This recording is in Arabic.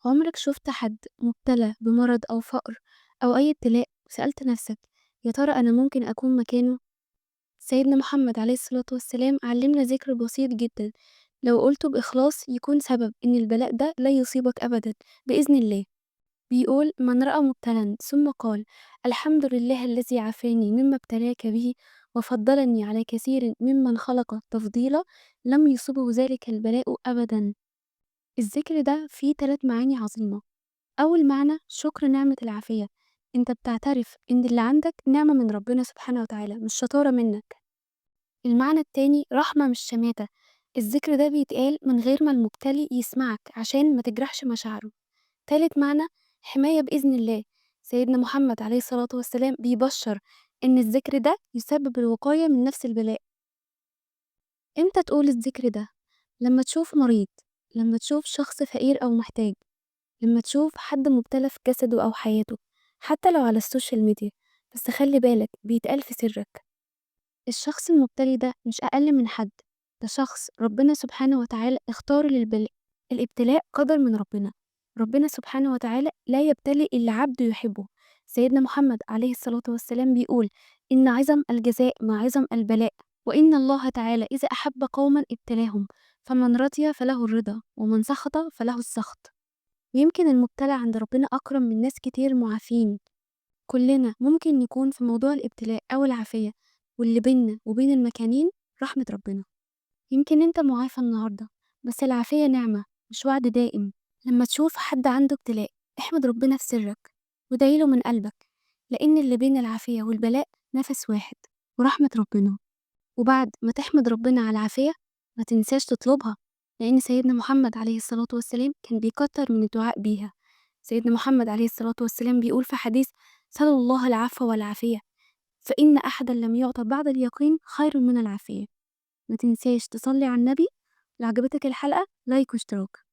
عمرك شُفت حد مُبتلى بمرض أو فقر أو أي ابتلاء وسألت نفسك يا ترى أنا ممكن أكون مكانه؟ سيدنا محمد عليه الصلاة والسلام علّمنا ذِكر بسيط جدًا لو قُلته بإخلاص يكون سبب إن البلاء ده لا يصيبك أبدًا بإذن الله. بيقول: "من رأى مبتلًا ثم قال الحمد لله الذي عافاني مما ابتلاك به وفضّلني على كثير ممن خلق تفضيلًا لم يصبه ذلك البلاء أبدًا." الذكر ده فيه 3 معاني عظيمة. أول معنى شكر نعمة العافية، أنت بتعترف إن اللي عندك نعمة من ربنا سبحانه وتعالى مش شطارة منك. المعنى التاني رحمة مش شماتة، الذكر ده بيتقال من غير ما المبتلي يسمعك عشان ما تجرحش مشاعره. تالت معنى حماية بإذن الله، سيدنا محمد عليه الصلاة والسلام بيبشر إن الذكر ده يسبب الوقاية من نفس البلاء. إمتى تقول الذكر ده؟ لما تشوف مريض، لما تشوف شخص فقير أو محتاج، لما تشوف حد مبتلى في جسده أو حياته، حتى لو على السوشيال ميديا، بس خلي بالك بيتقال في سرك. الشخص المبتلي ده مش أقل من حد، ده شخص ربنا سبحانه وتعالى اختاره للبلاء. الابتلاء قدر من ربنا. ربنا سبحانه وتعالى لا يبتلي إلا عبده يحبه. سيدنا محمد عليه الصلاة والسلام بيقول: إن عظم الجزاء مع عظم البلاء، وإن الله تعالى إذا أحب قوما ابتلاهم، فمن رضي فله الرضا ومن سخط فله السخط. ويمكن المبتلى عند ربنا أكرم من ناس كتير معافين. كلنا ممكن نكون في موضوع الابتلاء أو العافية، واللي بينا وبين المكانين رحمة ربنا. يمكن انت معافى النهاردة، بس العافية نعمة مش وعد دائم. لما تشوف حد عنده ابتلاء احمد ربنا في سرك وادعيله من قلبك، لأن اللي بين العافية والبلاء نفس واحد ورحمة ربنا. وبعد ما تحمد ربنا على العافية ما تنساش تطلبها، لأن سيدنا محمد عليه الصلاة والسلام كان بيكتر من الدعاء بيها. سيدنا محمد عليه الصلاة والسلام بيقول في حديث: سلوا الله العفو والعافية، فإن أحدا لم يعطى بعد اليقين خير من العافية. ما تنساش تصلي على النبي. لو عجبتك الحلقة لايك واشتراك.